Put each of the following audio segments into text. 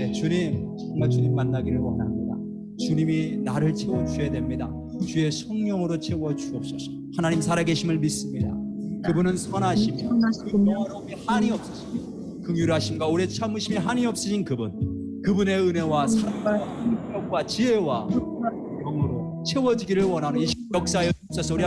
때 주님, 정말 주님 만나기를 원합니다. 주님이 나를 채워주셔야 됩니다. 주의 성령으로 채워주옵소서. 하나님 살아계심을 믿습니다. 그분은 선하시며 영화로움이 한이 없으시며 긍휼하심과 오래 참으심이 한이 없으신 그분의 은혜와 사랑과 능력과 지혜와 영으로 채워지기를 원하는 이 역사에 있어서 우리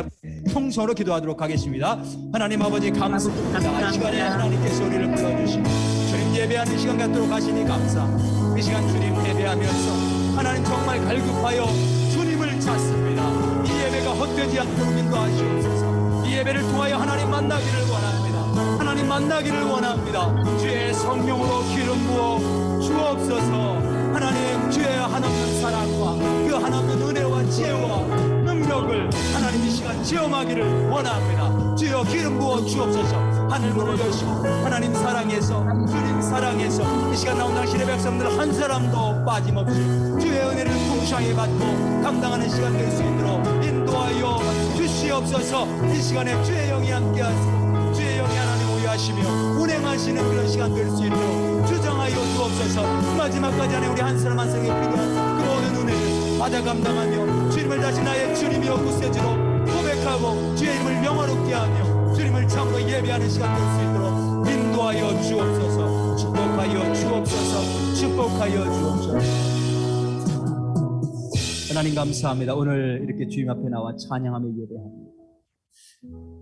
평소로 기도하도록 하겠습니다. 하나님 아버지 감사합니다. 이 시간에 하나님께서 우리를 불러주시고 주님 예배하는 시간 갖도록 하시니 감사합니다. 이 시간 주님 예배하면서 하나님 정말 갈급하여 주님을 찾습니다. 이 예배가 헛되지 않도록 인도하시옵소서. 이 예배를 통하여 하나님 만나기를 원합니다. 하나님 만나기를 원합니다. 주의 성령으로 기름 부어 주옵소서. 하나님 주의 한없는 사랑과 그 한없는 은혜와 지혜와 능력을 하나님 이 시간 체험하기를 원합니다. 주여 기름 부어 주옵소서. 하늘 문을 여시고 하나님 사랑해서 주님 사랑해서 이 시간 나온 당신의 백성들 한 사람도 빠짐없이 주의 은혜를 풍성히 받고 감당하는 시간 될 수 있도록 인도하여 주시옵소서. 이 시간에 주의 영이 함께 하시고 주의 영이 하나님 우유하시며 운행하시는 그런 시간 될 수 있도록 주정하여 주옵소서. 마지막까지 안에 우리 한 사람 한 사람에게 필요한 그 모든 은혜를 받아 감당하며 주님을 다시 나의 주님이여 구세주로 고백하고 주의 이름을 영화롭게 하며 주님을 참으로 예배하는 시간 될 수 있도록 인도하여 주옵소서. 축복하여 주옵소서. 축복하여 주옵소서. 하나님 감사합니다. 오늘 이렇게 주님 앞에 나와 찬양하며 예배합니다.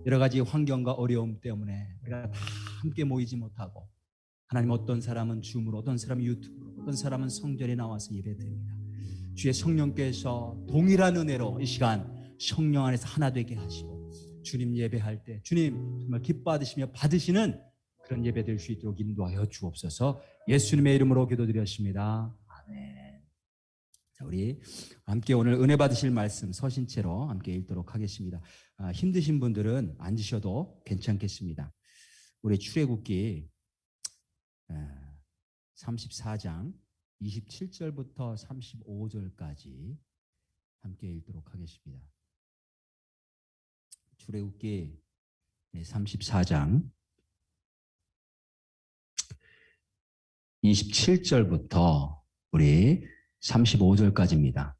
여러 가지 환경과 어려움 때문에 우리가 다 함께 모이지 못하고 하나님 어떤 사람은 줌으로 어떤 사람은 유튜브로 어떤 사람은 성전에 나와서 예배드립니다. 주의 성령께서 동일한 은혜로 이 시간 성령 안에서 하나 되게 하시고 주님 예배할 때 주님 정말 기뻐하시며 받으시는 그런 예배 될 수 있도록 인도하여 주옵소서. 예수님의 이름으로 기도드렸습니다. 아멘. 자, 우리 함께 오늘 은혜 받으실 말씀 서신체로 함께 읽도록 하겠습니다. 힘드신 분들은 앉으셔도 괜찮겠습니다. 우리 출애굽기 34장 27절부터 35절까지 함께 읽도록 하겠습니다. 출애굽기 34장 27절부터 우리 35절까지입니다.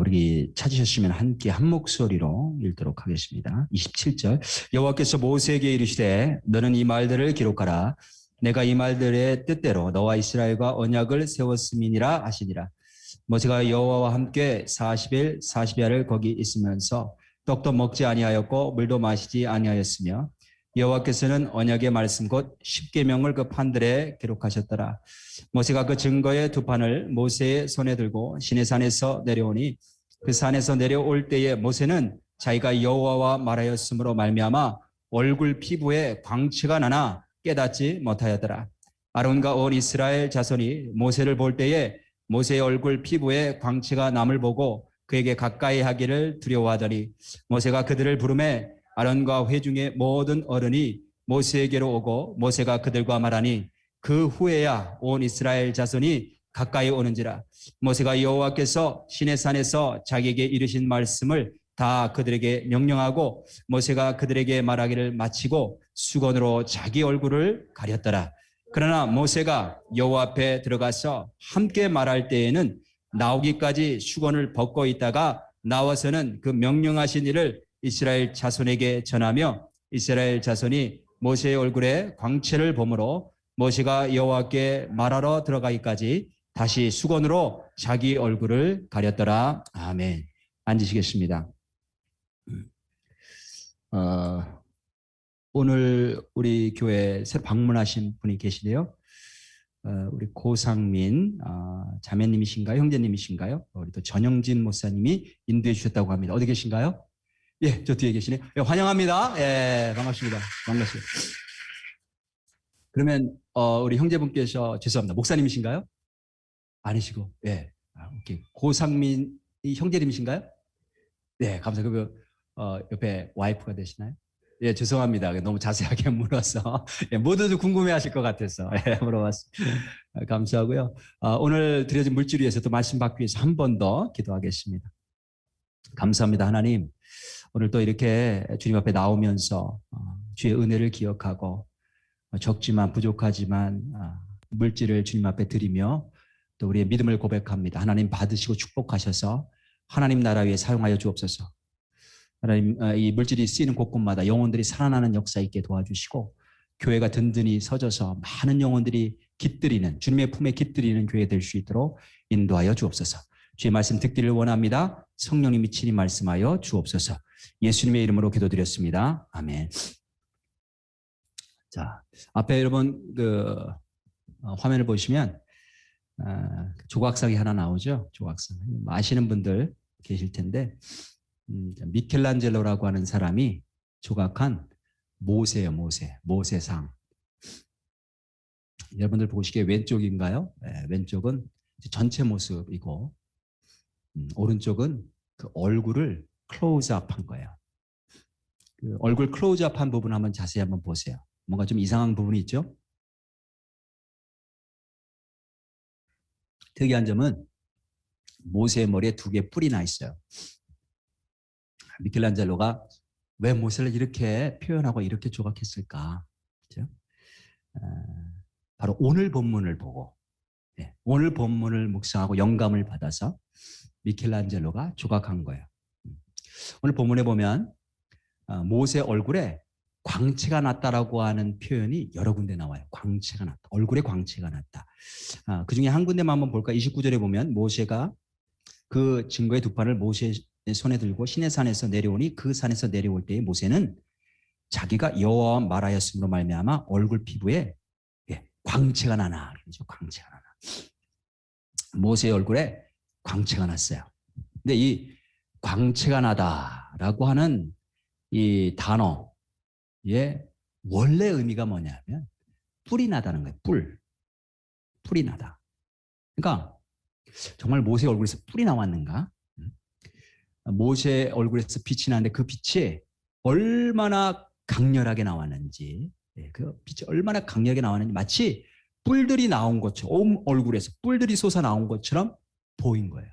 우리 찾으셨으면 함께 한 목소리로 읽도록 하겠습니다. 27절 여호와께서 모세에게 이르시되 너는 이 말들을 기록하라. 내가 이 말들의 뜻대로 너와 이스라엘과 언약을 세웠음이니라 하시니라. 모세가 여호와와 함께 40일 40야를 거기 있으면서 떡도 먹지 아니하였고 물도 마시지 아니하였으며 여호와께서는 언약의 말씀 곧 십계명을 그 판들에 기록하셨더라. 모세가 그 증거의 두 판을 모세의 손에 들고 시내산에서 내려오니 그 산에서 내려올 때에 모세는 자기가 여호와와 말하였으므로 말미암아 얼굴 피부에 광채가 나나 깨닫지 못하였더라. 아론과 온 이스라엘 자손이 모세를 볼 때에 모세의 얼굴 피부에 광채가 남을 보고 그에게 가까이 하기를 두려워하더니 모세가 그들을 부르매 아론과 회중의 모든 어른이 모세에게로 오고 모세가 그들과 말하니 그 후에야 온 이스라엘 자손이 가까이 오는지라. 모세가 여호와께서 시내산에서 자기에게 이르신 말씀을 다 그들에게 명령하고 모세가 그들에게 말하기를 마치고 수건으로 자기 얼굴을 가렸더라. 그러나 모세가 여호와 앞에 들어가서 함께 말할 때에는 나오기까지 수건을 벗고 있다가 나와서는 그 명령하신 일을 이스라엘 자손에게 전하며 이스라엘 자손이 모세의 얼굴에 광채를 보므로 모세가 여호와께 말하러 들어가기까지 다시 수건으로 자기 얼굴을 가렸더라. 아멘. 앉으시겠습니다. 오늘 우리 교회 새로 방문하신 분이 계시네요. 우리 고상민 자매님이신가요? 형제님이신가요? 우리 또 전영진 목사님이 인도해 주셨다고 합니다. 어디 계신가요? 예, 저 뒤에 계시네요. 예, 환영합니다. 예, 반갑습니다. 반갑습니다. 그러면 우리 형제분께서 죄송합니다. 목사님이신가요? 아니시고, 예, 오케이. 고상민 형제님이신가요? 네, 감사합니다. 옆에 와이프가 되시나요? 예, 죄송합니다. 너무 자세하게 물어서 예, 모두들 궁금해하실 것 같아서 예, 물어봤습니다. 감사하고요. 오늘 드려진 물질 위해서 또 말씀 받기 위해서 한 번 더 기도하겠습니다. 감사합니다, 하나님. 오늘 또 이렇게 주님 앞에 나오면서 주의 은혜를 기억하고 적지만 부족하지만 물질을 주님 앞에 드리며 또 우리의 믿음을 고백합니다. 하나님 받으시고 축복하셔서 하나님 나라 위에 사용하여 주옵소서. 하나님 이 물질이 쓰이는 곳곳마다 영혼들이 살아나는 역사 있게 도와주시고 교회가 든든히 서져서 많은 영혼들이 깃들이는 주님의 품에 깃들이는 교회 될 수 있도록 인도하여 주옵소서. 주의 말씀 듣기를 원합니다. 성령님이 친히 말씀하여 주옵소서. 예수님의 이름으로 기도드렸습니다. 아멘. 자, 앞에 여러분 화면을 보시면 조각상이 하나 나오죠. 조각상. 아시는 분들 계실 텐데 미켈란젤로라고 하는 사람이 조각한 모세예요. 모세상. 여러분들 보시기에 왼쪽인가요? 네, 왼쪽은 전체 모습이고 오른쪽은 그 얼굴을 클로즈업한 거예요. 그 얼굴 클로즈업한 부분 한번 자세히 한번 보세요. 뭔가 좀 이상한 부분이 있죠? 특이한 점은 모세의 머리에 두 개의 뿔이 나 있어요. 미켈란젤로가 왜 모세를 이렇게 표현하고 이렇게 조각했을까? 그렇죠? 바로 오늘 본문을 보고 오늘 본문을 묵상하고 영감을 받아서 미켈란젤로가 조각한 거예요. 오늘 본문에 보면 모세 얼굴에 광채가 났다라고 하는 표현이 여러 군데 나와요. 광채가 났다. 얼굴에 광채가 났다. 그 중에 한 군데만 한번 볼까? 29절에 보면 모세가 그 증거의 두 판을 모세의 손에 들고 시내산에서 내려오니 그 산에서 내려올 때에 모세는 자기가 여호와와 말하였으므로 말미암아 얼굴 피부에 광채가 나나. 그렇죠? 광채가 나나. 모세의 얼굴에 광채가 났어요. 근데 이 광채가 나다라고 하는 이 단어의 원래 의미가 뭐냐면 뿔이 나다는 거예요. 뿔이 나다. 그러니까 정말 모세 얼굴에서 뿔이 나왔는가? 모세 얼굴에서 빛이 나는데 그 빛이 얼마나 강렬하게 나왔는지, 그 빛이 얼마나 강렬하게 나왔는지 마치 뿔들이 나온 것처럼 온 얼굴에서 뿔들이 솟아 나온 것처럼 보인 거예요.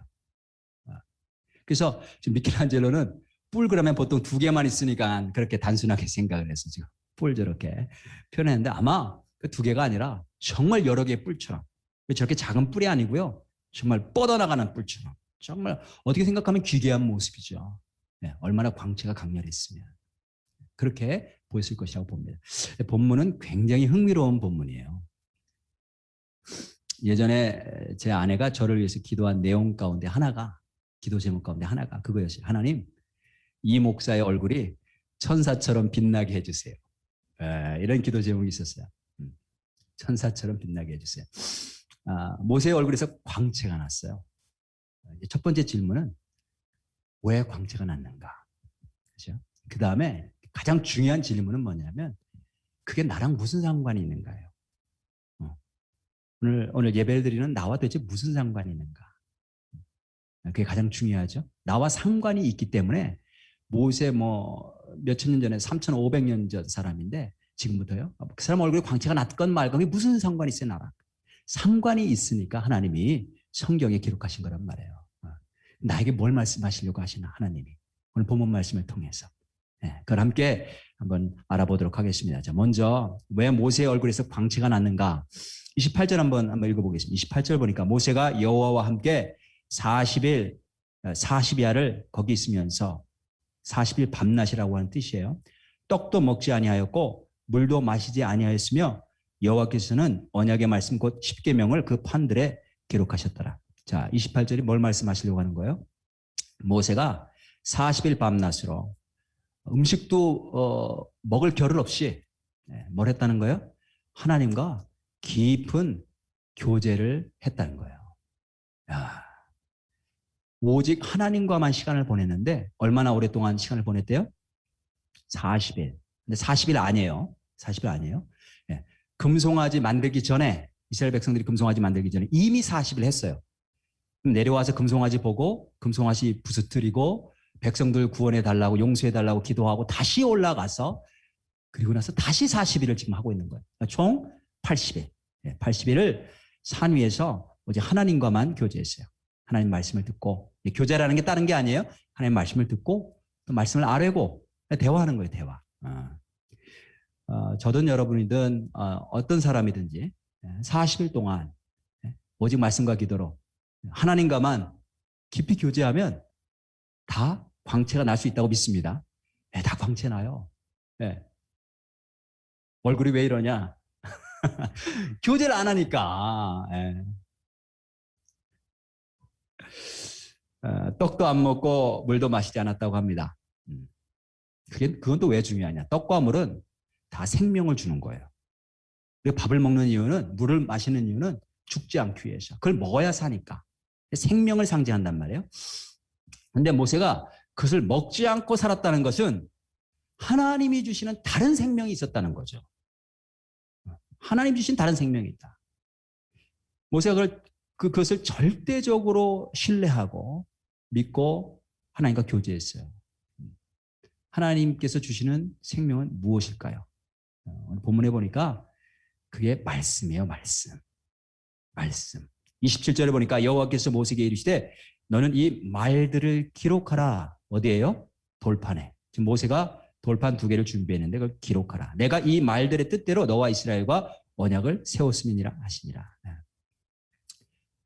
그래서 지금 미켈란젤로는 뿔 그러면 보통 두 개만 있으니까 그렇게 단순하게 생각을 해서 지금 뿔 저렇게 표현했는데 아마 그 두 개가 아니라 정말 여러 개의 뿔처럼 저렇게 작은 뿔이 아니고요. 정말 뻗어나가는 뿔처럼 정말 어떻게 생각하면 기괴한 모습이죠. 얼마나 광채가 강렬했으면 그렇게 보였을 것이라고 봅니다. 본문은 굉장히 흥미로운 본문이에요. 예전에 제 아내가 저를 위해서 기도한 내용 가운데 하나가 기도 제목 가운데 하나가 그거였어요. 하나님, 이 목사의 얼굴이 천사처럼 빛나게 해주세요. 이런 기도 제목이 있었어요. 천사처럼 빛나게 해주세요. 모세의 얼굴에서 광채가 났어요. 첫 번째 질문은 왜 광채가 났는가? 그렇죠? 그 다음에 가장 중요한 질문은 뭐냐면 그게 나랑 무슨 상관이 있는가요? 오늘 예배를 드리는 나와 도대체 무슨 상관이 있는가? 그게 가장 중요하죠. 나와 상관이 있기 때문에 모세 몇천 년 전에 3,500년 전 사람인데 지금부터요. 그 사람 얼굴에 광채가 났건 말건 그게 무슨 상관이 있어요, 나랑? 상관이 있으니까 하나님이 성경에 기록하신 거란 말이에요. 나에게 뭘 말씀하시려고 하시나 하나님이 오늘 본문 말씀을 통해서 그걸 함께 한번 알아보도록 하겠습니다. 자, 먼저 왜 모세의 얼굴에서 광채가 났는가? 28절 한번 읽어보겠습니다. 28절 보니까 모세가 여호와와 함께 40일 40야를 거기 있으면서 40일 밤낮이라고 하는 뜻이에요. 떡도 먹지 아니하였고 물도 마시지 아니하였으며 여호와께서는 언약의 말씀 곧 십계명을 그 판들에 기록하셨더라. 자, 28절이 뭘 말씀하시려고 하는 거예요? 모세가 40일 밤낮으로 음식도 먹을 겨를 없이 뭘 했다는 거예요? 하나님과 깊은 교제를 했다는 거예요. 야, 오직 하나님과만 시간을 보냈는데 얼마나 오랫동안 시간을 보냈대요? 40일. 근데 40일 아니에요. 40일 아니에요. 금송아지 만들기 전에 이스라엘 백성들이 금송아지 만들기 전에 이미 40일 했어요. 내려와서 금송아지 보고 금송아지 부스트리고 백성들 구원해 달라고 용서해 달라고 기도하고 다시 올라가서 그리고 나서 다시 40일을 지금 하고 있는 거예요. 총 80일. 80일을 산 위에서 오직 하나님과만 교제했어요. 하나님 말씀을 듣고 교제라는 게 다른 게 아니에요. 하나님 말씀을 듣고 또 말씀을 아뢰고 대화하는 거예요. 대화. 저든 여러분이든 어떤 사람이든지 40일 동안 오직 말씀과 기도로 하나님과만 깊이 교제하면 다 광채가 날 수 있다고 믿습니다. 다 광채 나요. 얼굴이 왜 이러냐? 교제를 안 하니까. 떡도 안 먹고 물도 마시지 않았다고 합니다. 그건 또 왜 중요하냐? 떡과 물은 다 생명을 주는 거예요. 우리가 밥을 먹는 이유는, 물을 마시는 이유는 죽지 않기 위해서. 그걸 먹어야 사니까. 생명을 상징한단 말이에요. 근데 모세가 그것을 먹지 않고 살았다는 것은 하나님이 주시는 다른 생명이 있었다는 거죠. 하나님 주신 다른 생명이 있다. 모세가 그것을 절대적으로 신뢰하고 믿고 하나님과 교제했어요. 하나님께서 주시는 생명은 무엇일까요? 오늘 본문에 보니까 그게 말씀이에요. 말씀. 27절에 보니까 여호와께서 모세에게 이르시되 너는 이 말들을 기록하라. 어디에요? 돌판에. 지금 모세가 돌판 2개를 준비했는데 그걸 기록하라. 내가 이 말들의 뜻대로 너와 이스라엘과 언약을 세웠음이니라 하시니라.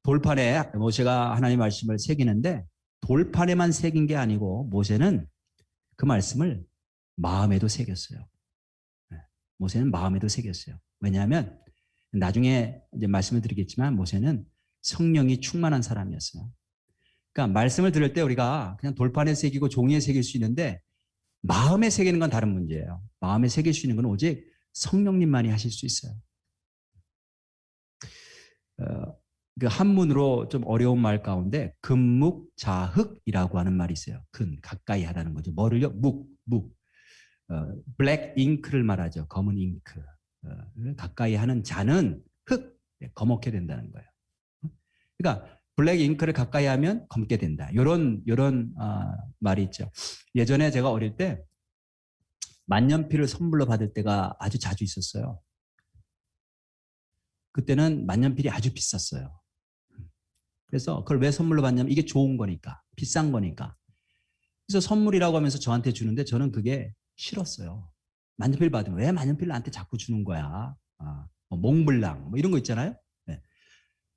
돌판에 모세가 하나님의 말씀을 새기는데 돌판에만 새긴 게 아니고 모세는 그 말씀을 마음에도 새겼어요. 모세는 마음에도 새겼어요. 왜냐하면 나중에 이제 말씀을 드리겠지만 모세는 성령이 충만한 사람이었어요. 그러니까 말씀을 들을 때 우리가 그냥 돌판에 새기고 종이에 새길 수 있는데 마음에 새기는 건 다른 문제예요. 마음에 새길 수 있는 건 오직 성령님만이 하실 수 있어요. 그 한문으로 좀 어려운 말 가운데 금묵자흑이라고 하는 말이 있어요. 가까이 하라는 거죠. 뭐를요? 묵. 블랙 잉크를 말하죠. 검은 잉크. 가까이 하는 자는 검게 된다는 거예요. 그러니까 블랙 잉크를 가까이 하면 검게 된다. 이런 말이 있죠. 예전에 제가 어릴 때 만년필을 선물로 받을 때가 아주 자주 있었어요. 그때는 만년필이 아주 비쌌어요. 그래서 그걸 왜 선물로 받냐면 이게 좋은 거니까, 비싼 거니까. 그래서 선물이라고 하면서 저한테 주는데 저는 그게 싫었어요. 만년필 받으면 왜 만년필을 나한테 자꾸 주는 거야? 몽블랑 이런 거 있잖아요. 네.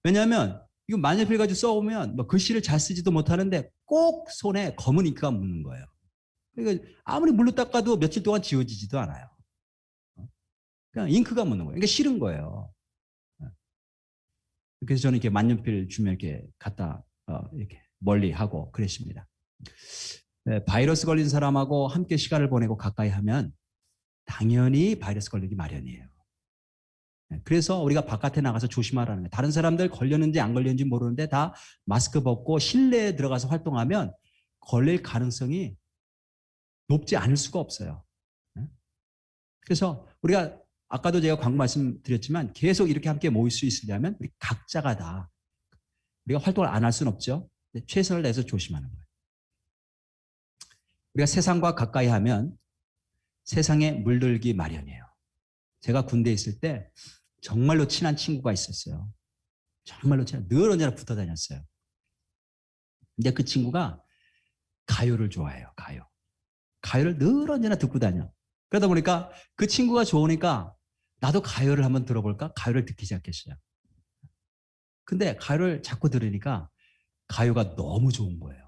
왜냐하면 이거 만년필 가지고 써오면 글씨를 잘 쓰지도 못하는데 꼭 손에 검은 잉크가 묻는 거예요. 그러니까 아무리 물로 닦아도 며칠 동안 지워지지도 않아요. 그냥 잉크가 묻는 거예요. 그러니까 싫은 거예요. 그래서 저는 이렇게 만년필 주면 이렇게 갖다 이렇게 멀리 하고 그랬습니다. 네, 바이러스 걸린 사람하고 함께 시간을 보내고 가까이 하면 당연히 바이러스 걸리기 마련이에요. 네, 그래서 우리가 바깥에 나가서 조심하라는 거예요. 다른 사람들 걸렸는지 안 걸렸는지 모르는데 다 마스크 벗고 실내에 들어가서 활동하면 걸릴 가능성이 높지 않을 수가 없어요. 네? 그래서 우리가 아까도 제가 광고 말씀드렸지만 계속 이렇게 함께 모일 수 있으려면 우리 각자가 다 우리가 활동을 안 할 수는 없죠. 최선을 다해서 조심하는 거예요. 우리가 세상과 가까이 하면 세상에 물들기 마련이에요. 제가 군대에 있을 때 정말로 친한 친구가 있었어요. 정말로 친한, 늘 언제나 붙어 다녔어요. 근데 그 친구가 가요를 좋아해요. 가요를 늘 언제나 듣고 다녀. 그러다 보니까 그 친구가 좋으니까 나도 가요를 한번 들어볼까? 가요를 듣기 시작했어요. 근데 가요를 자꾸 들으니까 가요가 너무 좋은 거예요.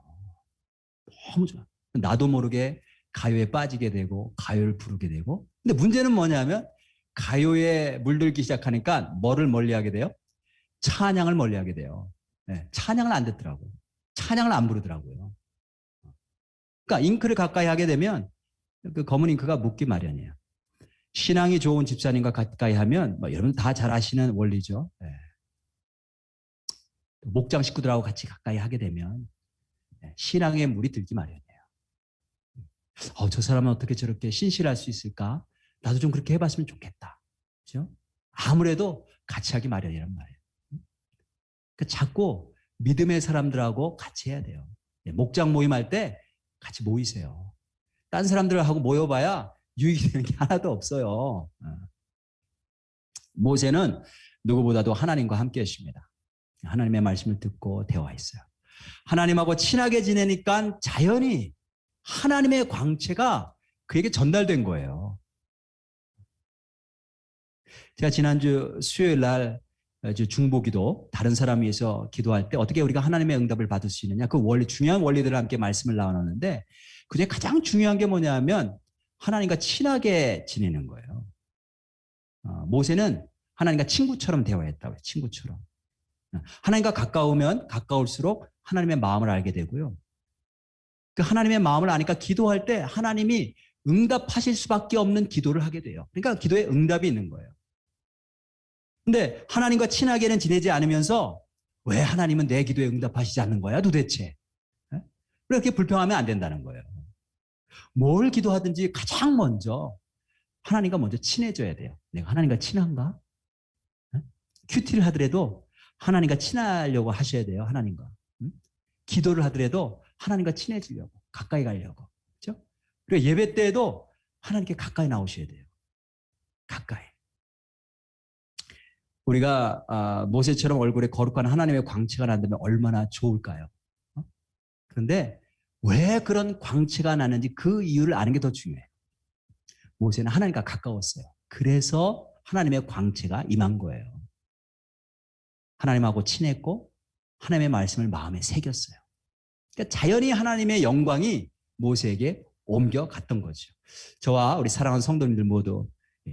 너무 좋아. 나도 모르게 가요에 빠지게 되고 가요를 부르게 되고. 근데 문제는 뭐냐면 가요에 물들기 시작하니까 뭐를 멀리하게 돼요? 찬양을 멀리하게 돼요. 네, 찬양을 안 듣더라고요. 찬양을 안 부르더라고요. 그러니까 잉크를 가까이 하게 되면 그 검은 잉크가 묻기 마련이에요. 신앙이 좋은 집사님과 가까이 하면 여러분 다 잘 아시는 원리죠. 네. 목장 식구들하고 같이 가까이 하게 되면 신앙의 물이 들기 마련이에요. 저 사람은 어떻게 저렇게 신실할 수 있을까? 나도 좀 그렇게 해봤으면 좋겠다. 그렇죠? 아무래도 같이 하기 마련이란 말이에요. 그러니까 자꾸 믿음의 사람들하고 같이 해야 돼요. 목장 모임할 때 같이 모이세요. 딴 사람들하고 모여봐야 유익이 되는 게 하나도 없어요. 모세는 누구보다도 하나님과 함께 했습니다. 하나님의 말씀을 듣고 대화했어요. 하나님하고 친하게 지내니까 자연히 하나님의 광채가 그에게 전달된 거예요. 제가 지난주 수요일 날 중보기도 다른 사람 위해서 기도할 때 어떻게 우리가 하나님의 응답을 받을 수 있느냐, 그 원리, 중요한 원리들을 함께 말씀을 나눴는데, 그중에 가장 중요한 게 뭐냐면 하나님과 친하게 지내는 거예요. 모세는 하나님과 친구처럼 대화했다고요. 친구처럼. 하나님과 가까우면 가까울수록 하나님의 마음을 알게 되고요. 그 하나님의 마음을 아니까 기도할 때 하나님이 응답하실 수밖에 없는 기도를 하게 돼요. 그러니까 기도에 응답이 있는 거예요. 근데 하나님과 친하게는 지내지 않으면서 왜 하나님은 내 기도에 응답하시지 않는 거야 도대체? 그렇게 불평하면 안 된다는 거예요. 뭘 기도하든지 가장 먼저 하나님과 먼저 친해져야 돼요. 내가 하나님과 친한가? 큐티를 하더라도 하나님과 친하려고 하셔야 돼요. 하나님과. 기도를 하더라도 하나님과 친해지려고, 가까이 가려고. 그렇죠? 그리고 예배 때에도 하나님께 가까이 나오셔야 돼요. 가까이. 우리가 모세처럼 얼굴에 거룩한 하나님의 광채가 난다면 얼마나 좋을까요? 그런데 왜 그런 광채가 나는지 그 이유를 아는 게 더 중요해요. 모세는 하나님과 가까웠어요. 그래서 하나님의 광채가 임한 거예요. 하나님하고 친했고 하나님의 말씀을 마음에 새겼어요. 그러니까 자연히 하나님의 영광이 모세에게 옮겨갔던 거죠. 저와 우리 사랑하는 성도님들 모두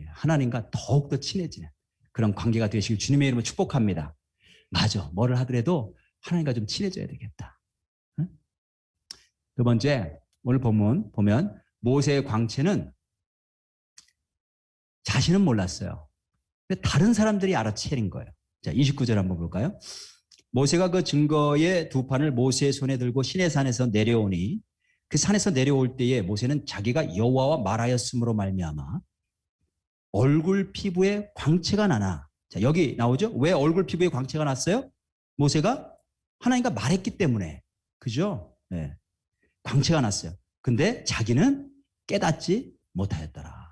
하나님과 더욱더 친해지는 그런 관계가 되시길 주님의 이름으로 축복합니다. 맞아. 뭐를 하더라도 하나님과 좀 친해져야 되겠다. 응? 두 번째, 오늘 본문 보면 모세의 광채는 자신은 몰랐어요. 근데 다른 사람들이 알아채린 거예요. 자, 29절 한번 볼까요? 모세가 그 증거의 두 판을 모세의 손에 들고 시내산에서 내려오니 그 산에서 내려올 때에 모세는 자기가 여호와와 말하였으므로 말미암아 얼굴 피부에 광채가 나나. 자, 여기 나오죠? 왜 얼굴 피부에 광채가 났어요? 모세가 하나님과 말했기 때문에. 그죠? 네. 광채가 났어요. 근데 자기는 깨닫지 못하였더라.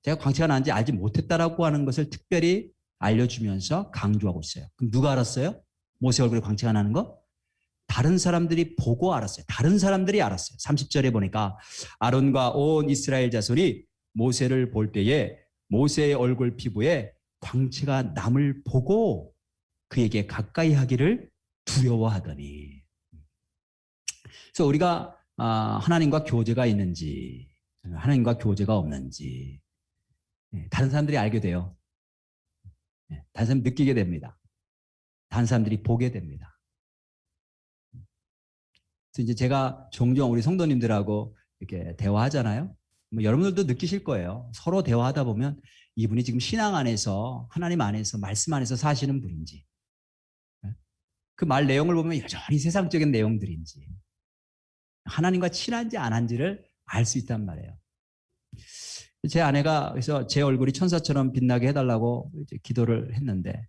제가 광채가 나는지 알지 못했다라고 하는 것을 특별히 알려주면서 강조하고 있어요. 그럼 누가 알았어요? 모세 얼굴에 광채가 나는 거? 다른 사람들이 보고 알았어요. 다른 사람들이 알았어요. 30절에 보니까 아론과 온 이스라엘 자손이 모세를 볼 때에 모세의 얼굴 피부에 광채가 남을 보고 그에게 가까이 하기를 두려워하더니. 그래서 우리가 하나님과 교제가 있는지 하나님과 교제가 없는지 다른 사람들이 알게 돼요. 다른 사람이 느끼게 됩니다. 다른 사람들이 보게 됩니다. 그래서 이제 제가 종종 우리 성도님들하고 이렇게 대화하잖아요. 뭐 여러분들도 느끼실 거예요. 서로 대화하다 보면 이분이 지금 신앙 안에서 하나님 안에서 말씀 안에서 사시는 분인지 그 말 내용을 보면 여전히 세상적인 내용들인지 하나님과 친한지 안 한지를 알 수 있단 말이에요. 제 아내가 그래서 제 얼굴이 천사처럼 빛나게 해달라고 이제 기도를 했는데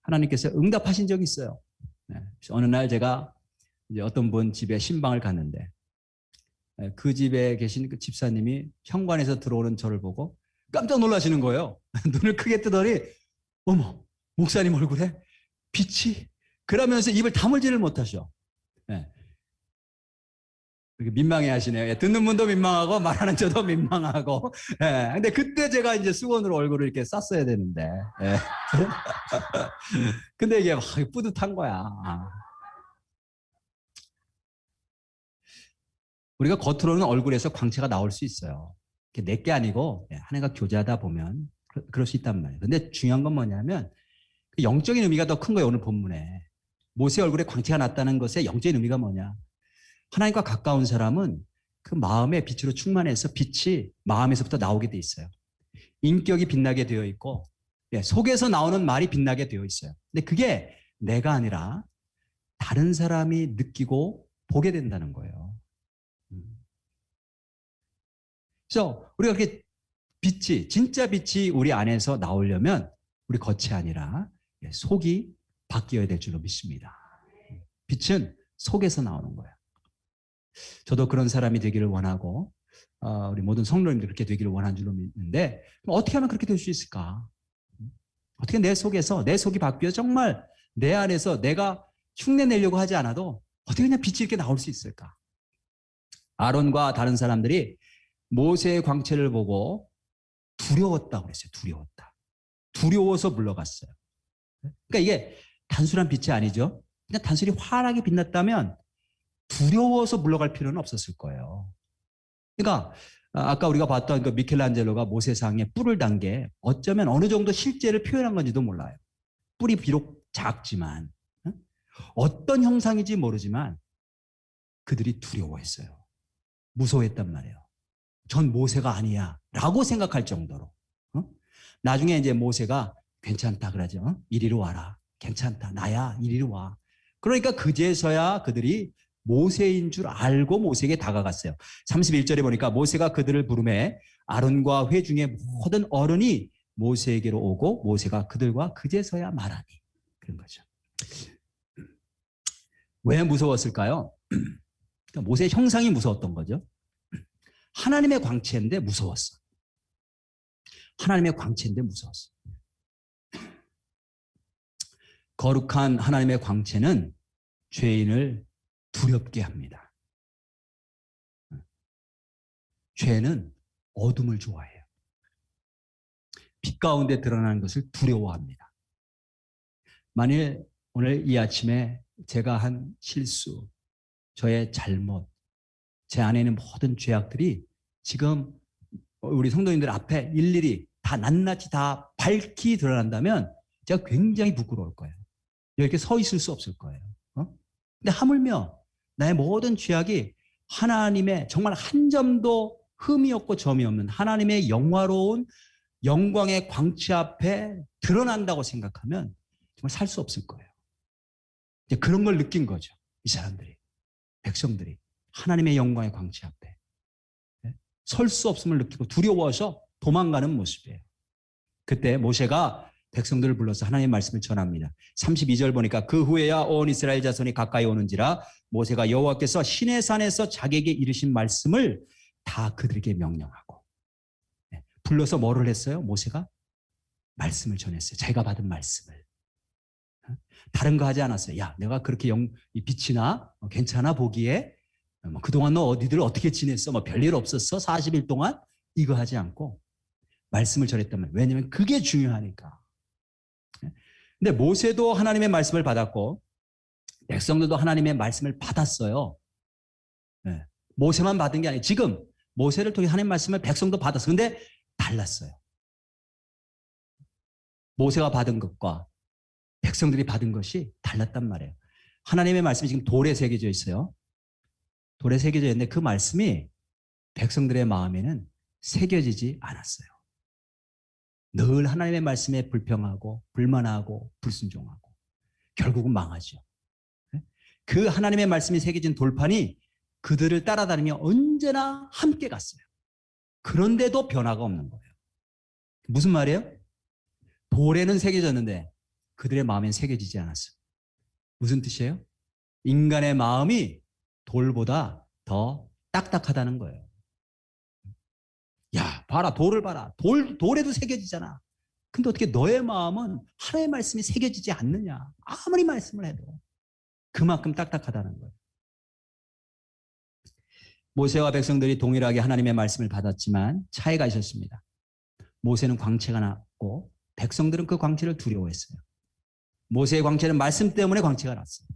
하나님께서 응답하신 적이 있어요. 그래서 어느 날 제가 이제 어떤 분 집에 신방을 갔는데 그 집에 계신 그 집사님이 현관에서 들어오는 저를 보고 깜짝 놀라시는 거예요. 눈을 크게 뜨더니 어머 목사님 얼굴에 빛이 그러면서 입을 다물지를 못하셔. 민망해 하시네요. 듣는 분도 민망하고 말하는 저도 민망하고. 근데 그때 제가 이제 수건으로 얼굴을 이렇게 쌌어야 되는데. 근데 이게 막 뿌듯한 거야. 우리가 겉으로는 얼굴에서 광채가 나올 수 있어요. 내게 아니고 하나님과 교제하다 보면 그럴 수 있단 말이에요. 근데 중요한 건 뭐냐면 영적인 의미가 더 큰 거예요. 오늘 본문에. 모세 얼굴에 광채가 났다는 것의 영적인 의미가 뭐냐. 하나님과 가까운 사람은 그 마음의 빛으로 충만해서 빛이 마음에서부터 나오게 돼 있어요. 인격이 빛나게 되어 있고 속에서 나오는 말이 빛나게 되어 있어요. 근데 그게 내가 아니라 다른 사람이 느끼고 보게 된다는 거예요. 그래서 우리가 그렇게 빛이 진짜 빛이 우리 안에서 나오려면 우리 겉이 아니라 속이 바뀌어야 될 줄로 믿습니다. 빛은 속에서 나오는 거예요. 저도 그런 사람이 되기를 원하고 우리 모든 성도님들 그렇게 되기를 원하는 줄로 믿는데 어떻게 하면 그렇게 될 수 있을까? 어떻게 내 속에서 내 속이 바뀌어 정말 내 안에서 내가 흉내 내려고 하지 않아도 어떻게 그냥 빛이 이렇게 나올 수 있을까? 아론과 다른 사람들이 모세의 광채를 보고 두려웠다고 그랬어요. 두려웠다. 두려워서 물러갔어요. 그러니까 이게 단순한 빛이 아니죠. 그냥 단순히 환하게 빛났다면 두려워서 물러갈 필요는 없었을 거예요. 그러니까 아까 우리가 봤던 그 미켈란젤로가 모세상에 뿔을 단 게 어쩌면 어느 정도 실제를 표현한 건지도 몰라요. 뿔이 비록 작지만 어떤 형상인지 모르지만 그들이 두려워했어요. 무서워했단 말이에요. 전 모세가 아니야 라고 생각할 정도로. 나중에 이제 모세가 괜찮다 그러죠. 이리로 와라. 괜찮다. 나야. 이리로 와. 그러니까 그제서야 그들이 모세인 줄 알고 모세에게 다가갔어요. 31절에 보니까 모세가 그들을 부르매 아론과 회중의 모든 어른이 모세에게로 오고 모세가 그들과 그제서야 말하니. 그런 거죠. 왜 무서웠을까요? 모세의 형상이 무서웠던 거죠. 하나님의 광채인데 무서웠어. 하나님의 광채인데 무서웠어. 거룩한 하나님의 광채는 죄인을 두렵게 합니다. 죄는 어둠을 좋아해요. 빛 가운데 드러나는 것을 두려워합니다. 만일 오늘 이 아침에 제가 한 실수, 저의 잘못, 제 안에 있는 모든 죄악들이 지금 우리 성도님들 앞에 일일이 다 낱낱이 다 밝히 드러난다면 제가 굉장히 부끄러울 거예요. 이렇게 서 있을 수 없을 거예요. 근데 하물며 나의 모든 죄악이 하나님의 정말 한 점도 흠이 없고 점이 없는 하나님의 영화로운 영광의 광채 앞에 드러난다고 생각하면 정말 살 수 없을 거예요. 이제 그런 걸 느낀 거죠. 이 사람들이, 백성들이 하나님의 영광의 광채 앞에 설 수 없음을 느끼고 두려워서 도망가는 모습이에요. 그때 모세가 백성들을 불러서 하나님의 말씀을 전합니다. 32절 보니까 그 후에야 온 이스라엘 자손이 가까이 오는지라 모세가 여호와께서 시내산에서 자기에게 이르신 말씀을 다 그들에게 명령하고 불러서 뭐를 했어요? 모세가 말씀을 전했어요. 자기가 받은 말씀을. 다른 거 하지 않았어요. 야, 내가 그렇게 빛이 나? 괜찮아 보기에? 그동안 너 어디들 어떻게 지냈어? 별일 없었어? 40일 동안? 이거 하지 않고 말씀을 전했다면. 왜냐하면 그게 중요하니까. 근데 모세도 하나님의 말씀을 받았고 백성들도 하나님의 말씀을 받았어요. 모세만 받은 게 아니에요. 지금 모세를 통해 하나님의 말씀을 백성도 받았어요. 근데 달랐어요. 모세가 받은 것과 백성들이 받은 것이 달랐단 말이에요. 하나님의 말씀이 지금 돌에 새겨져 있어요. 돌에 새겨져 있는데 그 말씀이 백성들의 마음에는 새겨지지 않았어요. 늘 하나님의 말씀에 불평하고 불만하고 불순종하고 결국은 망하죠. 그 하나님의 말씀이 새겨진 돌판이 그들을 따라다니며 언제나 함께 갔어요. 그런데도 변화가 없는 거예요. 무슨 말이에요? 돌에는 새겨졌는데 그들의 마음엔 새겨지지 않았어요. 무슨 뜻이에요? 인간의 마음이 돌보다 더 딱딱하다는 거예요. 야, 봐라, 돌을 봐라. 돌에도 새겨지잖아. 근데 어떻게 너의 마음은 하나님의 말씀이 새겨지지 않느냐? 아무리 말씀을 해도 그만큼 딱딱하다는 거예요. 모세와 백성들이 동일하게 하나님의 말씀을 받았지만 차이가 있었습니다. 모세는 광채가 났고 백성들은 그 광채를 두려워했어요. 모세의 광채는 말씀 때문에 광채가 났어요.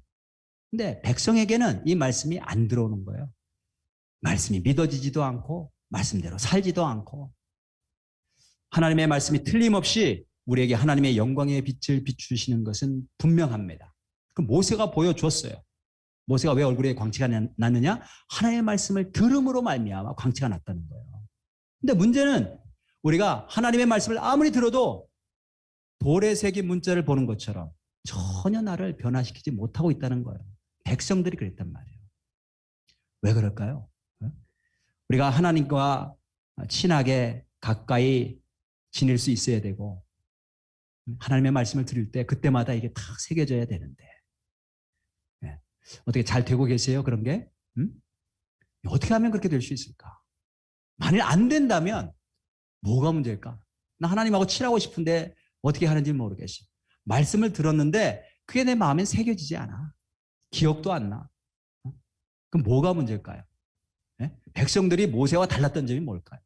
근데 백성에게는 이 말씀이 안 들어오는 거예요. 말씀이 믿어지지도 않고 말씀대로 살지도 않고 하나님의 말씀이 틀림없이 우리에게 하나님의 영광의 빛을 비추시는 것은 분명합니다. 그 모세가 보여줬어요. 모세가 왜 얼굴에 광채가 났느냐? 하나님의 말씀을 들음으로 말미암아 광채가 났다는 거예요. 근데 문제는 우리가 하나님의 말씀을 아무리 들어도 돌에 새긴 문자를 보는 것처럼 전혀 나를 변화시키지 못하고 있다는 거예요. 백성들이 그랬단 말이에요. 왜 그럴까요? 우리가 하나님과 친하게 가까이 지낼 수 있어야 되고 하나님의 말씀을 들을 때 그때마다 이게 탁 새겨져야 되는데 어떻게 잘 되고 계세요? 그런 게? 어떻게 하면 그렇게 될 수 있을까? 만일 안 된다면 뭐가 문제일까? 나 하나님하고 친하고 싶은데 어떻게 하는지 모르겠어. 말씀을 들었는데 그게 내 마음엔 새겨지지 않아. 기억도 안 나. 그럼 뭐가 문제일까요? 백성들이 모세와 달랐던 점이 뭘까요?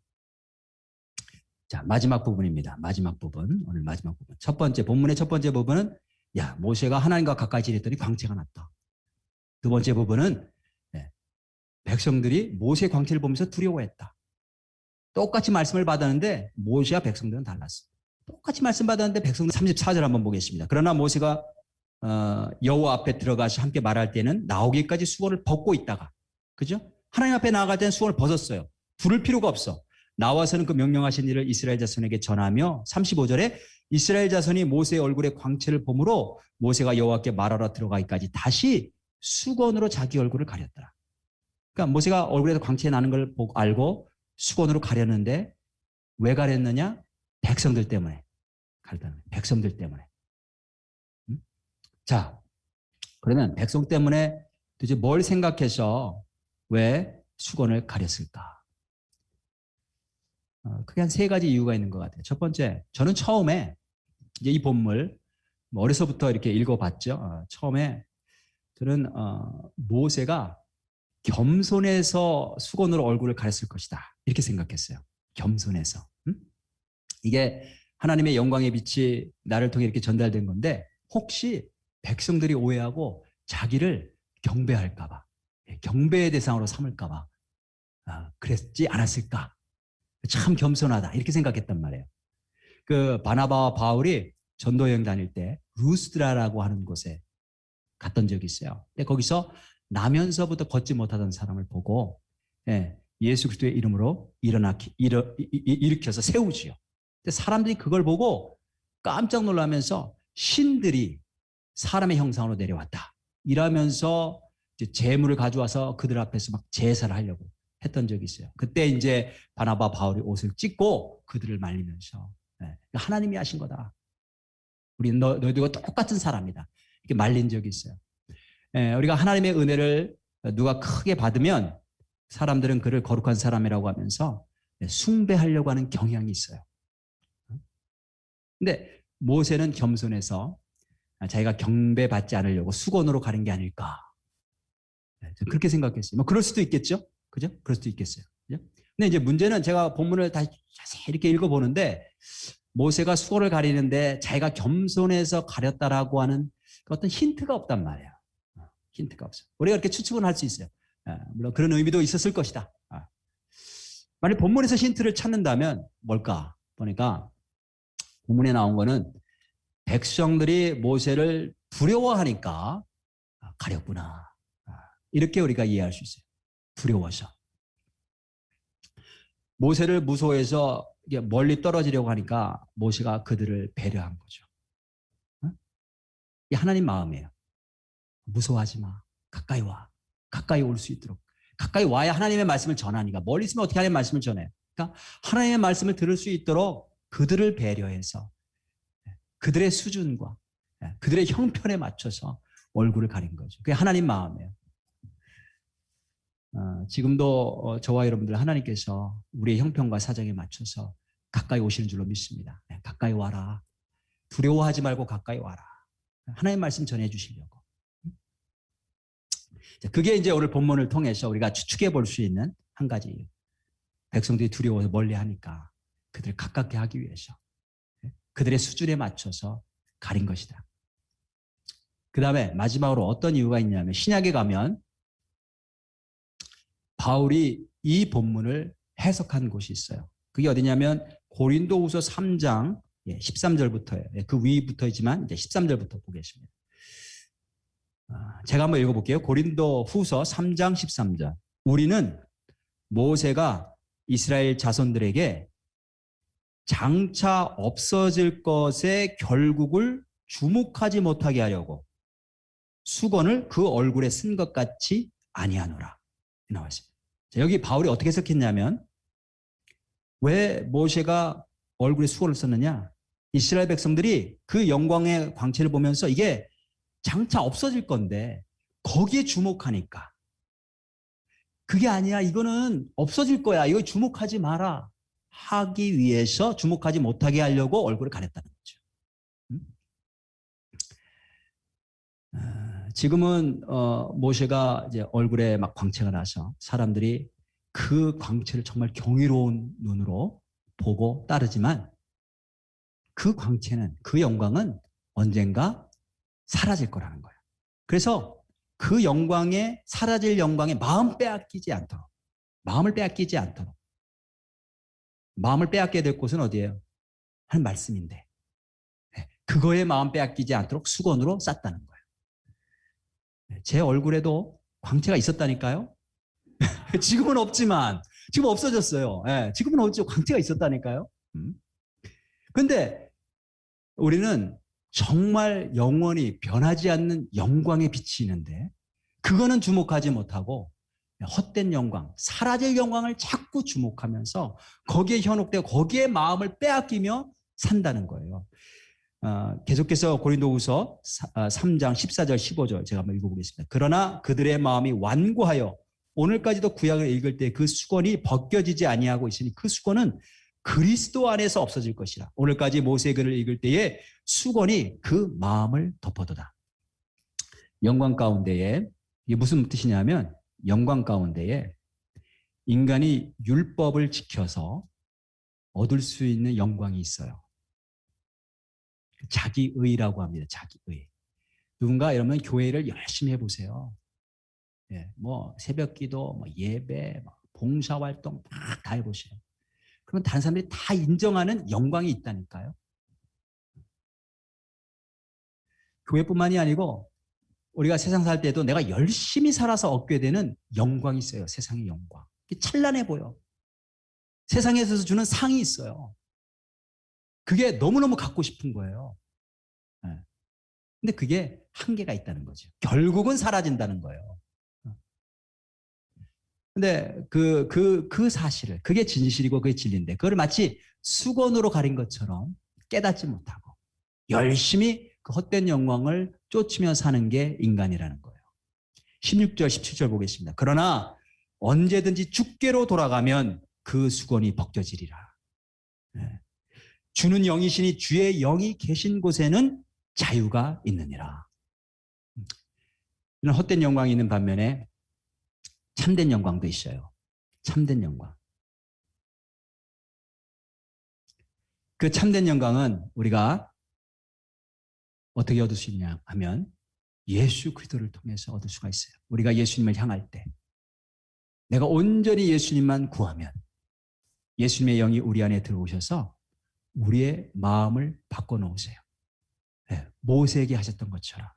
자, 마지막 부분입니다. 마지막 부분. 오늘 마지막 부분. 첫 번째, 본문의 첫 번째 부분은 야, 모세가 하나님과 가까이 지냈더니 광채가 났다. 두 번째 부분은 백성들이 모세의 광채를 보면서 두려워했다. 똑같이 말씀을 받았는데 모세와 백성들은 달랐어. 똑같이 말씀 받았는데 백성들 34절 한번 보겠습니다. 그러나 모세가 여호와 앞에 들어가서 함께 말할 때는 나오기까지 수건을 벗고 있다가, 그죠? 하나님 앞에 나아갈 때는 수건을 벗었어요. 부를 필요가 없어. 나와서는 그 명령하신 일을 이스라엘 자손에게 전하며 35절에 이스라엘 자손이 모세의 얼굴에 광채를 보므로 모세가 여호와께 말하러 들어가기까지 다시 수건으로 자기 얼굴을 가렸더라. 그러니까 모세가 얼굴에서 광채 나는 걸 보고 알고 수건으로 가렸는데 왜 가렸느냐? 백성들 때문에 가렸다는 거예요. 백성들 때문에. 자, 그러면 백성 때문에 도대체 뭘 생각해서 왜 수건을 가렸을까? 크게 한 세 가지 이유가 있는 것 같아요. 첫 번째, 저는 처음에 이제 이 본물 어려서부터 이렇게 읽어봤죠. 처음에 저는 모세가 겸손해서 수건으로 얼굴을 가렸을 것이다 이렇게 생각했어요. 겸손해서. 이게 하나님의 영광의 빛이 나를 통해 이렇게 전달된 건데 혹시 백성들이 오해하고 자기를 경배할까 봐, 경배의 대상으로 삼을까 봐 그랬지 않았을까. 참 겸손하다 이렇게 생각했단 말이에요. 그 바나바와 바울이 전도 여행 다닐 때 루스드라라고 하는 곳에 갔던 적이 있어요. 근데 거기서 나면서부터 걷지 못하던 사람을 보고 예수 그리스도의 이름으로 일으켜서 세우지요. 근데 사람들이 그걸 보고 깜짝 놀라면서 신들이 사람의 형상으로 내려왔다 이러면서 이제 제물을 가져와서 그들 앞에서 막 제사를 하려고 했던 적이 있어요. 그때 이제 바나바 바울이 옷을 찢고 그들을 말리면서 하나님이 하신 거다. 우리 너희들과 똑같은 사람이다. 이렇게 말린 적이 있어요. 우리가 하나님의 은혜를 누가 크게 받으면 사람들은 그를 거룩한 사람이라고 하면서 숭배하려고 하는 경향이 있어요. 근데 모세는 겸손해서 자기가 경배받지 않으려고 수건으로 가는 게 아닐까. 그렇게 생각했어요. 뭐 그럴 수도 있겠죠. 그죠? 그럴 수도 있겠어요. 그죠? 근데 이제 문제는 제가 본문을 다시 자세히 이렇게 읽어보는데 모세가 수건을 가리는데 자기가 겸손해서 가렸다라고 하는 어떤 힌트가 없단 말이에요. 힌트가 없어. 우리가 이렇게 추측은 할 수 있어요. 물론 그런 의미도 있었을 것이다. 만약 본문에서 힌트를 찾는다면 뭘까? 보니까 본문에 나온 거는 백성들이 모세를 두려워하니까 가렸구나. 이렇게 우리가 이해할 수 있어요. 두려워서. 모세를 무서워해서 멀리 떨어지려고 하니까 모세가 그들을 배려한 거죠. 이 하나님 마음이에요. 무서워하지 마. 가까이 와. 가까이 올 수 있도록. 가까이 와야 하나님의 말씀을 전하니까. 멀리 있으면 어떻게 하나님의 말씀을 전해요? 그러니까 하나님의 말씀을 들을 수 있도록 그들을 배려해서 그들의 수준과 그들의 형편에 맞춰서 얼굴을 가린 거죠. 그게 하나님 마음이에요. 지금도 저와 여러분들 하나님께서 우리의 형편과 사정에 맞춰서 가까이 오시는 줄로 믿습니다. 가까이 와라. 두려워하지 말고 가까이 와라. 하나님의 말씀 전해 주시려고. 그게 이제 오늘 본문을 통해서 우리가 추측해 볼 수 있는 한 가지. 백성들이 두려워서 멀리 하니까 그들을 가깝게 하기 위해서 그들의 수준에 맞춰서 가린 것이다. 그 다음에 마지막으로 어떤 이유가 있냐면 신약에 가면 바울이 이 본문을 해석한 곳이 있어요. 그게 어디냐면 고린도후서 3장 13절부터예요. 그 위부터이지만 이제 13절부터 보겠습니다. 제가 한번 읽어볼게요. 고린도후서 3장 13절. 우리는 모세가 이스라엘 자손들에게 장차 없어질 것의 결국을 주목하지 못하게 하려고 수건을 그 얼굴에 쓴 것 같이 아니하노라. 나와 있습니다. 자, 여기 바울이 어떻게 해석했냐면 왜 모세가 얼굴에 수건을 썼느냐? 이스라엘 백성들이 그 영광의 광채를 보면서 이게 장차 없어질 건데 거기에 주목하니까 그게 아니야. 이거는 없어질 거야. 이거 주목하지 마라. 하기 위해서 주목하지 못하게 하려고 얼굴을 가렸다는 거죠. 지금은 모세가 이제 얼굴에 막 광채가 나서 사람들이 그 광채를 정말 경이로운 눈으로 보고 따르지만 그 광채는, 그 영광은 언젠가 사라질 거라는 거예요. 그래서 그 영광에, 사라질 영광에 마음을 빼앗기지 않도록, 마음을 빼앗게 될 곳은 어디예요? 하는 말씀인데, 그거에 마음 빼앗기지 않도록 수건으로 쌌다는 거예요. 제 얼굴에도 광채가 있었다니까요. 지금은 없지만, 지금 없어졌어요. 지금은 없죠. 광채가 있었다니까요. 근데 우리는 정말 영원히 변하지 않는 영광에 비치는데, 그거는 주목하지 못하고 헛된 영광, 사라질 영광을 자꾸 주목하면서 거기에 현혹되고 거기에 마음을 빼앗기며 산다는 거예요. 계속해서 고린도후서 3장 14절 15절 제가 한번 읽어보겠습니다. 그러나 그들의 마음이 완고하여 오늘까지도 구약을 읽을 때 그 수건이 벗겨지지 아니하고 있으니 그 수건은 그리스도 안에서 없어질 것이라. 오늘까지 모세글을 읽을 때에 수건이 그 마음을 덮어도다. 영광 가운데에, 이게 무슨 뜻이냐면, 영광 가운데에 인간이 율법을 지켜서 얻을 수 있는 영광이 있어요. 자기의라고 합니다. 자기의. 누군가 이러면 교회를 열심히 해보세요. 뭐 새벽기도, 뭐 예배, 뭐 봉사활동 막 다 해보세요. 그러면 다른 사람들이 다 인정하는 영광이 있다니까요. 교회뿐만이 아니고 우리가 세상 살 때도 내가 열심히 살아서 얻게 되는 영광이 있어요. 세상의 영광. 찬란해 보여. 세상에서 주는 상이 있어요. 그게 너무너무 갖고 싶은 거예요. 근데 그게 한계가 있다는 거죠. 결국은 사라진다는 거예요. 근데 그 사실을, 그게 진실이고 그게 진리인데, 그걸 마치 수건으로 가린 것처럼 깨닫지 못하고 열심히 그 헛된 영광을 쫓으며 사는 게 인간이라는 거예요. 16절, 17절 보겠습니다. 그러나 언제든지 주께로 돌아가면 그 수건이 벗겨지리라. 주는 영이시니 주의 영이 계신 곳에는 자유가 있느니라. 이런 헛된 영광이 있는 반면에 참된 영광도 있어요. 참된 영광. 그 참된 영광은 우리가 어떻게 얻을 수 있냐 하면 예수 그리스도를 통해서 얻을 수가 있어요. 우리가 예수님을 향할 때, 내가 온전히 예수님만 구하면 예수님의 영이 우리 안에 들어오셔서 우리의 마음을 바꿔놓으세요. 모세에게 하셨던 것처럼.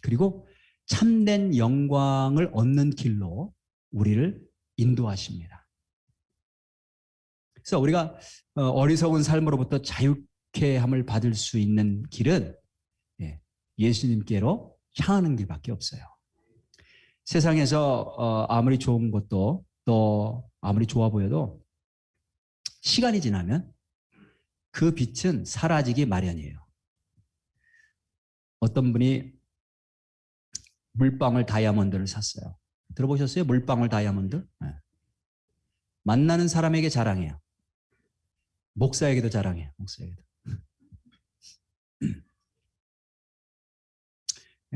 그리고 참된 영광을 얻는 길로 우리를 인도하십니다. 그래서 우리가 어리석은 삶으로부터 자유케 함을 받을 수 있는 길은 예수님께로 향하는 길밖에 없어요. 세상에서 아무리 좋은 것도, 또 아무리 좋아 보여도 시간이 지나면 그 빛은 사라지기 마련이에요. 어떤 분이 물방울 다이아몬드를 샀어요. 들어보셨어요? 물방울 다이아몬드? 만나는 사람에게 자랑해요. 목사에게도 자랑해요. 목사에게도.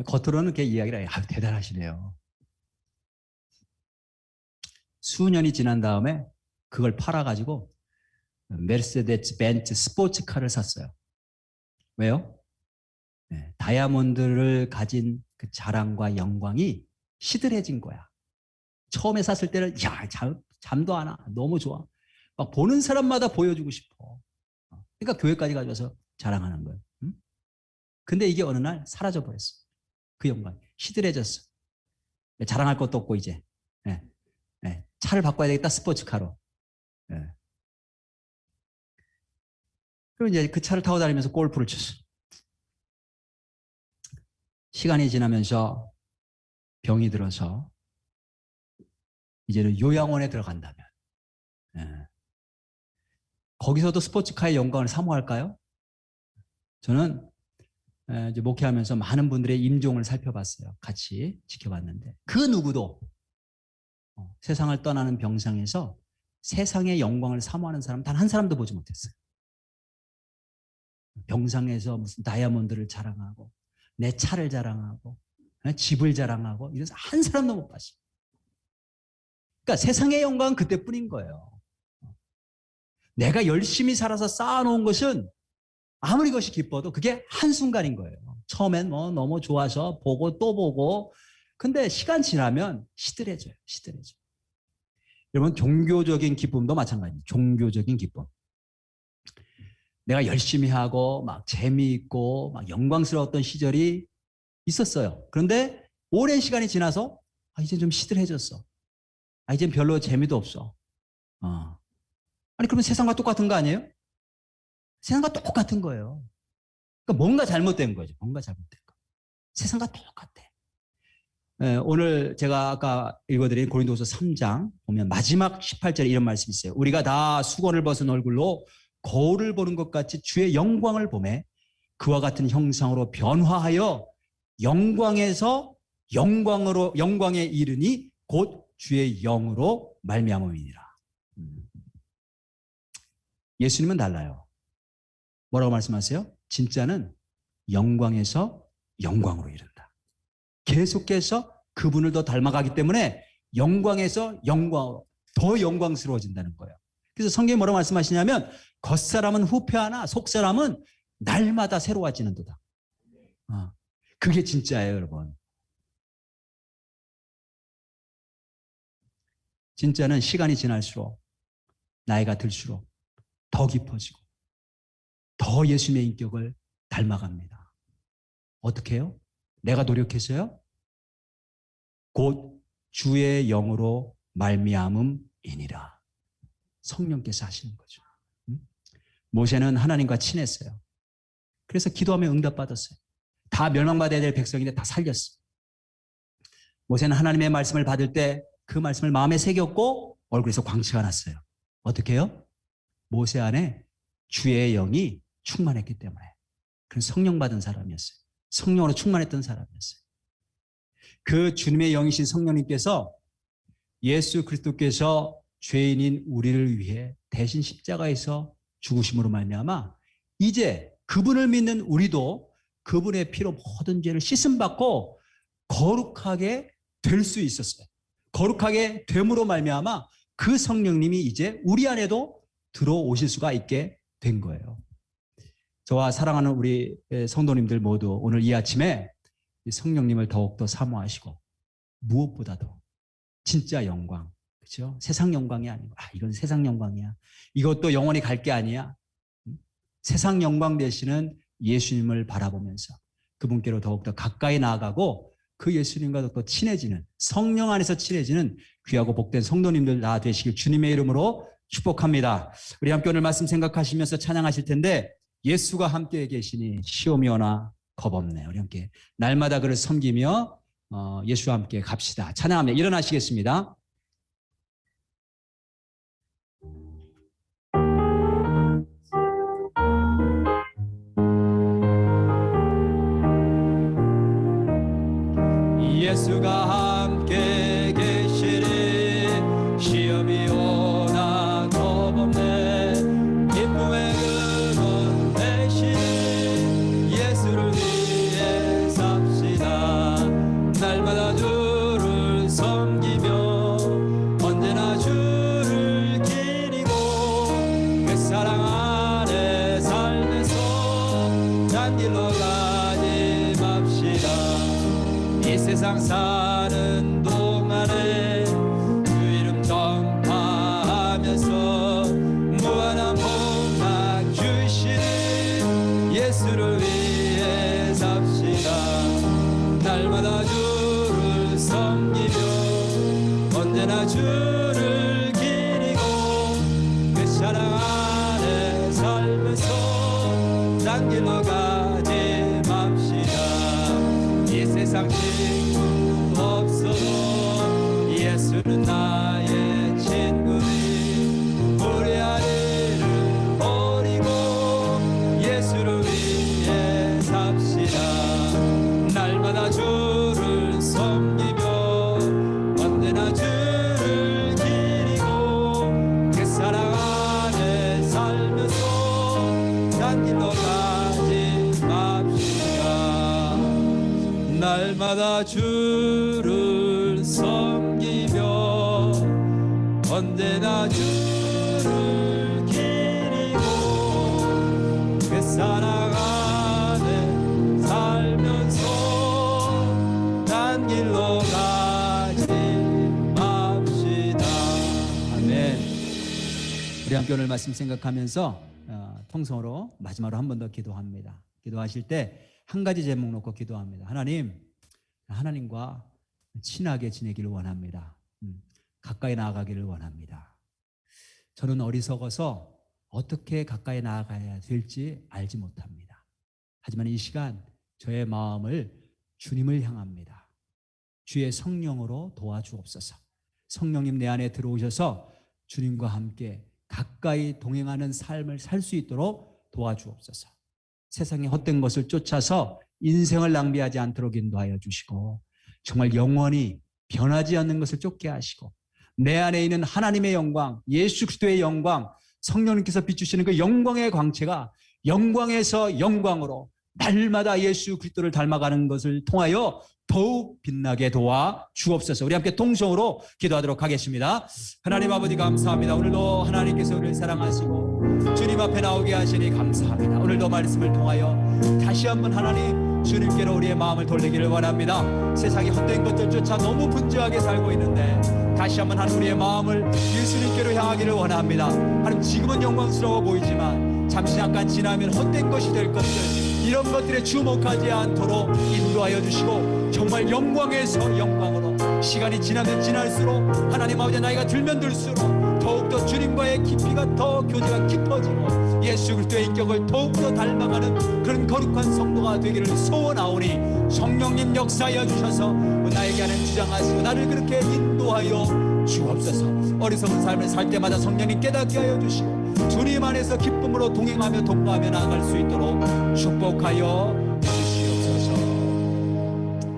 겉으로는 그렇게 이야기를 해요. 대단하시네요. 수년이 지난 다음에 그걸 팔아가지고 메르세데스 벤츠 스포츠카를 샀어요. 왜요? 다이아몬드를 가진 그 자랑과 영광이 시들해진 거야. 처음에 샀을 때는 잠도 안 와. 너무 좋아. 막 보는 사람마다 보여주고 싶어. 그러니까 교회까지 가져와서 자랑하는 거예요. 근데 이게 어느 날 사라져 버렸어. 그 영광이 시들해졌어. 자랑할 것도 없고 이제 차를 바꿔야 되겠다. 스포츠카로. 그리고 이제 그 차를 타고 다니면서 골프를 쳤어. 시간이 지나면서 병이 들어서 이제는 요양원에 들어간다면 거기서도 스포츠카의 영광을 사모할까요? 저는 이제 목회하면서 많은 분들의 임종을 살펴봤어요. 같이 지켜봤는데 그 누구도 세상을 떠나는 병상에서 세상의 영광을 사모하는 사람 단 한 사람도 보지 못했어요. 병상에서 무슨 다이아몬드를 자랑하고 내 차를 자랑하고 집을 자랑하고 이래서 한 사람도 못 봤어요. 그러니까 세상의 영광은 그때뿐인 거예요. 내가 열심히 살아서 쌓아놓은 것은 아무리 그것이 기뻐도 그게 한순간인 거예요. 처음엔 뭐 너무 좋아서 보고 또 보고, 근데 시간 지나면 시들해져요. 여러분, 종교적인 기쁨도 마찬가지예요. 종교적인 기쁨. 내가 열심히 하고 막 재미있고 막 영광스러웠던 시절이 있었어요. 그런데 오랜 시간이 지나서 이제 좀 시들해졌어. 이젠 별로 재미도 없어. 아니, 그러면 세상과 똑같은 거 아니에요? 세상과 똑같은 거예요. 그러니까 뭔가 잘못된 거죠. 세상과 똑같아. 오늘 제가 아까 읽어드린 고린도후서 3장 보면 마지막 18절에 이런 말씀이 있어요. 우리가 다 수건을 벗은 얼굴로 거울을 보는 것 같이 주의 영광을 보매 그와 같은 형상으로 변화하여 영광에서 영광에 이르니 곧 주의 영으로 말미암음이니라. 예수님은 달라요. 뭐라고 말씀하세요? 진짜는 영광에서 영광으로 이른다. 계속해서 그분을 더 닮아가기 때문에 영광에서 영광으로 더 영광스러워진다는 거예요. 그래서 성경이 뭐라고 말씀하시냐면 겉사람은 후패하나 속사람은 날마다 새로워지는도다. 그게 진짜예요, 여러분. 진짜는 시간이 지날수록, 나이가 들수록 더 깊어지고 더 예수님의 인격을 닮아갑니다. 어떻게 해요? 내가 노력해서요? 곧 주의 영으로 말미암음이니라. 성령께서 하시는 거죠. 모세는 하나님과 친했어요. 그래서 기도하며 응답받았어요. 다 멸망받아야 될 백성인데 다 살렸어요. 모세는 하나님의 말씀을 받을 때 그 말씀을 마음에 새겼고 얼굴에서 광채가 났어요. 어떻게 해요? 모세 안에 주의 영이 충만했기 때문에. 그래서 성령 받은 사람이었어요. 성령으로 충만했던 사람이었어요. 그 주님의 영이신 성령님께서 예수 그리스도께서 죄인인 우리를 위해 대신 십자가에서 죽으심으로 말미암아 이제 그분을 믿는 우리도 그분의 피로 모든 죄를 씻음받고 거룩하게 될 수 있었어요. 거룩하게 됨으로 말미암아 그 성령님이 이제 우리 안에도 들어오실 수가 있게 된 거예요. 저와 사랑하는 우리 성도님들 모두 오늘 이 아침에 성령님을 더욱더 사모하시고 무엇보다도 진짜 영광, 그렇죠? 세상 영광이 아니고 이건 세상 영광이야. 이것도 영원히 갈 게 아니야. 세상 영광 되시는 예수님을 바라보면서 그분께로 더욱더 가까이 나아가고 그 예수님과 더욱더 친해지는, 성령 안에서 친해지는 귀하고 복된 성도님들 다 되시길 주님의 이름으로 축복합니다. 우리 함께 오늘 말씀 생각하시면서 찬양하실 텐데 예수가 함께 계시니 시험이 오나 겁없네. 우리 함께 날마다 그를 섬기며 예수와 함께 갑시다. 찬양하며 일어나시겠습니다. 예수가 함께 계시니 시험이 오나 겁없네. 기쁨의 근원 되시니 예수를 위해 삽시다. 날마다 주를 섬기며 언제나 주를 기리고 그 사랑 안에 살면서 단 길로 가지 맙시다. 이 세상 사는 동안에 그 이름 전파하면서 무한한 복락 주시는 예수를 위해 삽시다. 날마다 주를 섬기며 언제나 주를 기리고 그 사랑 안에 살면서 딴 길로 가지 맙시다. 이 세상 친구 없어도 예수는 나의 친구니 우리 아이를 버리고 예수를 위해 삽시다. 날마다 주를 섬기며 언제나 주를 기리고 그 사랑 안에 살면서 딴 길로 가지 맙시다. 날마다 주를 섬기며 언제나 주를 기리고 살아가네 살면서 딴 길로 가지 맙시다. 아멘. 우리 함께 오늘 말씀 생각하면서 통성으로 마지막으로 한 번 더 기도합니다. 기도하실 때 한 가지 제목 놓고 기도합니다. 하나님과 친하게 지내기를 원합니다. 가까이 나아가기를 원합니다. 저는 어리석어서 어떻게 가까이 나아가야 될지 알지 못합니다. 하지만 이 시간 저의 마음을 주님을 향합니다. 주의 성령으로 도와주옵소서. 성령님 내 안에 들어오셔서 주님과 함께 가까이 동행하는 삶을 살 수 있도록 도와주옵소서. 세상의 헛된 것을 쫓아서 인생을 낭비하지 않도록 인도하여 주시고, 정말 영원히 변하지 않는 것을 쫓게 하시고, 내 안에 있는 하나님의 영광, 예수 그리스도의 영광, 성령님께서 비추시는 그 영광의 광채가 영광에서 영광으로 날마다 예수 그리스도를 닮아가는 것을 통하여 더욱 빛나게 도와 주옵소서. 우리 함께 동성으로 기도하도록 하겠습니다. 하나님 아버지 감사합니다. 오늘도 하나님께서 우리를 사랑하시고 주님 앞에 나오게 하시니 감사합니다. 오늘도 말씀을 통하여 다시 한번 하나님 주님께로 우리의 마음을 돌리기를 원합니다. 세상이 헛된 것들 쫓아 너무 분주하게 살고 있는데 다시 한번 하나님 우리의 마음을 예수님께로 향하기를 원합니다. 하나님 지금은 영광스러워 보이지만 잠시 잠깐 지나면 헛된 것이 될 것들, 이런 것들에 주목하지 않도록 인도하여 주시고 정말 영광에서 영광으로 시간이 지나면 지날수록 하나님 아버지 나이가 들면 들수록 더욱더 주님과의 깊이가 더 교제가 깊어지고 예수 그리스도의 인격을 더욱더 닮아가는 그런 거룩한 성도가 되기를 소원하오니 성령님 역사하여 주셔서 나에게 하는 주장하시고 나를 그렇게 인도하여 주옵소서. 어리석은 삶을 살 때마다 성령님 깨닫게 하여 주시고 주님 안에서 기쁨으로 동행하며 동거하며 나아갈 수 있도록 축복하여 주시옵소서.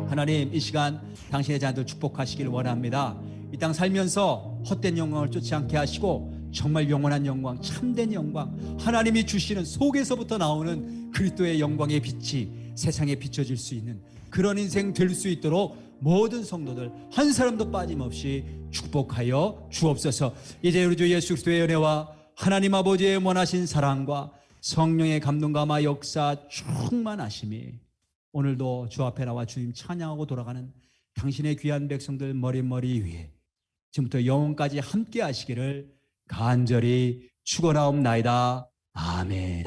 하나님 이 시간 당신의 자녀들 축복하시기를 원합니다. 이 땅 살면서 헛된 영광을 쫓지 않게 하시고 정말 영원한 영광, 참된 영광, 하나님이 주시는 속에서부터 나오는 그리스도의 영광의 빛이 세상에 비춰질 수 있는 그런 인생 될 수 있도록 모든 성도들 한 사람도 빠짐없이 축복하여 주옵소서. 이제 우리 주 예수 그리스도의 은혜와 하나님 아버지의 원하신 사랑과 성령의 감동감화 역사 충만하심이 오늘도 주 앞에 나와 주님 찬양하고 돌아가는 당신의 귀한 백성들 머리 위에 지금부터 영원까지 함께 하시기를 간절히 축원하옵나이다. 아멘.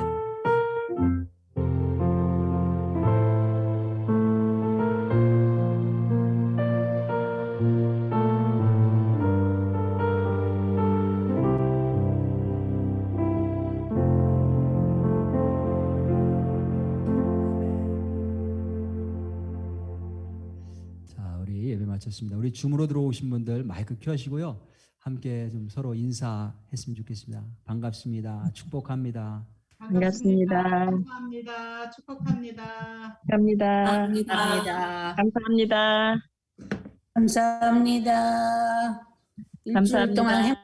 마쳤습니다. 우리 줌으로 들어오신 분들 마이크 켜시고요. 함께 좀 서로 인사했으면 좋겠습니다. 반갑습니다. 축복합니다. 반갑습니다. 감사합니다. 축복합니다. 감사합니다. 감사합니다. 감사합니다. 일주일 감사합니다. 동안